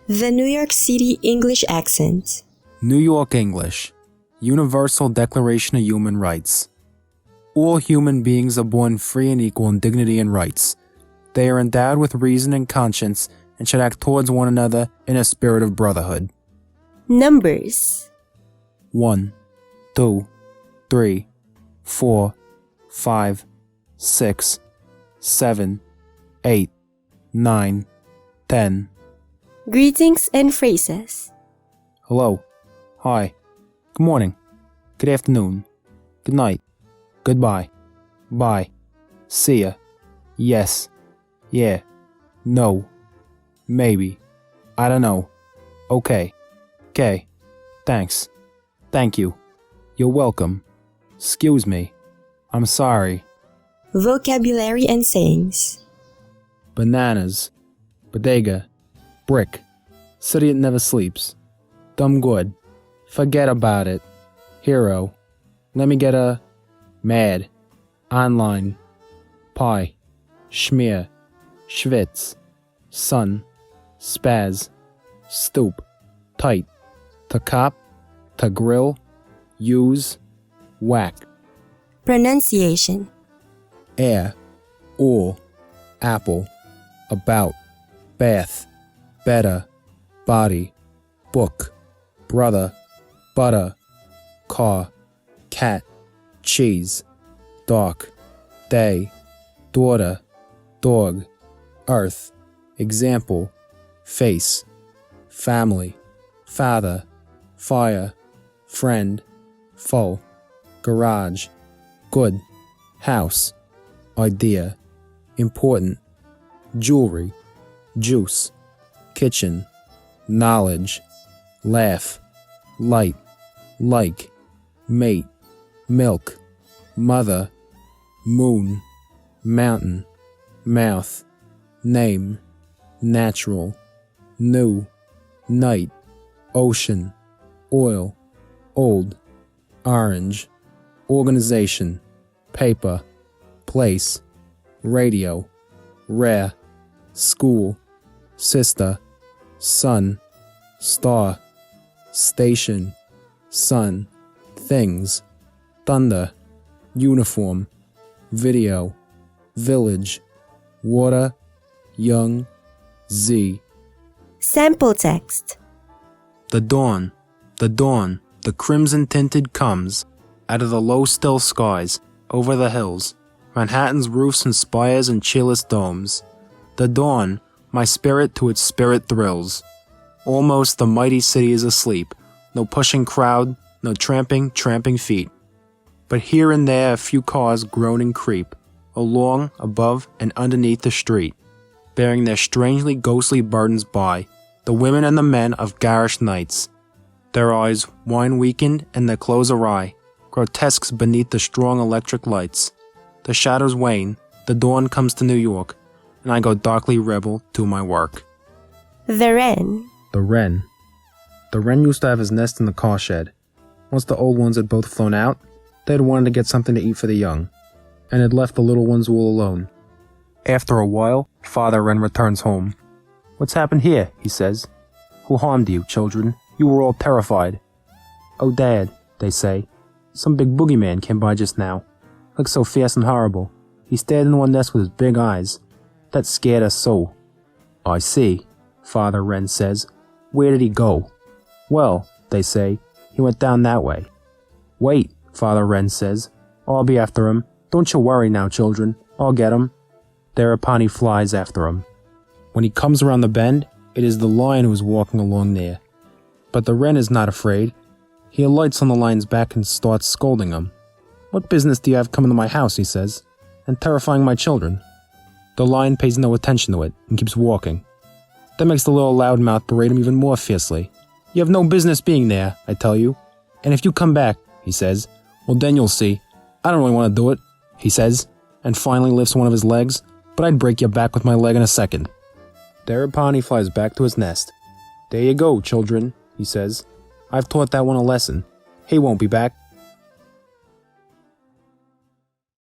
The New York City English accent. New York English. Universal Declaration of Human Rights. All human beings are born free and equal in dignity and rights. They are endowed with reason and conscience and should act towards one another in a spirit of brotherhood. Numbers. 1, 2, 3, 4, 5, 6, 7, 8, 9, 10. Greetings and phrases. Hello. Hi. Good morning. Good afternoon. Good night. Goodbye. Bye. See ya. Yes. Yeah. No. Maybe. I don't know. Okay. Okay. Thanks. Thank you. You're welcome. Excuse me. I'm sorry. Vocabulary and sayings. Bananas. Bodega. Brick. City that never sleeps. Dumb good. Forget about it. Hero. Let me get a... Mad. Online. Pie. Schmear. Schwitz. Sun. Spaz. Stoop. Tight. To cop. To grill. Use. Whack. Pronunciation. Air. All. Apple. About. Bath. Better. Body. Book. Brother. Butter. Car. Cat. Cheese. Dark. Day. Daughter. Dog. Earth. Example. Face. Family. Father. Fire. Friend. Foe. Garage. Good. House. Idea. Important. Jewelry. Juice. Kitchen. Knowledge. Laugh. Light. Like. Mate. Milk. Mother. Moon. Mountain. Mouth. Name. Natural. New. Night. Ocean. Oil. Old. Orange. Organization. Paper. Place. Radio. Rare. School. Sister. Sun. Star. Station. Sun. Things. Thunder. Uniform. Video. Village. Water. Young. Z. Sample text. The dawn, the crimson-tinted comes out of the low still skies, over the hills, Manhattan's roofs and spires and cheerless domes. The dawn, my spirit to its spirit thrills. Almost the mighty city is asleep, no pushing crowd, no tramping feet. But here and there a few cars groan and creep, along, above, and underneath the street, bearing their strangely ghostly burdens by, the women and the men of garish nights. Their eyes, wine-weakened and their clothes awry, grotesques beneath the strong electric lights. The shadows wane, the dawn comes to New York, and I go darkly rebel to my work. The wren. The wren. The wren used to have his nest in the car shed. Once the old ones had both flown out, they had wanted to get something to eat for the young, and had left the little ones all alone. After a while, Father Wren returns home. "What's happened here?" he says. "Who harmed you, children? You were all terrified." "Oh, Dad," they say, "some big boogeyman came by just now. Looked so fierce and horrible. He stared into our nest with his big eyes. That scared us so." "I see," Father Wren says. "Where did he go?" "Well," they say, "he went down that way." "Wait," Father Wren says. "I'll be after him. Don't you worry now, children. I'll get him." Thereupon he flies after him. When he comes around the bend, it is the lion who is walking along there. But the wren is not afraid. He alights on the lion's back and starts scolding him. "What business do you have coming to my house," he says, "and terrifying my children?" The lion pays no attention to it and keeps walking. That makes the little loudmouth berate him even more fiercely. "You have no business being there, I tell you. And if you come back," he says, "well then you'll see. I don't really want to do it," he says, and finally lifts one of his legs, "but I'd break your back with my leg in a second." Thereupon he flies back to his nest. "There you go, children," he says. "I've taught that one a lesson. He won't be back.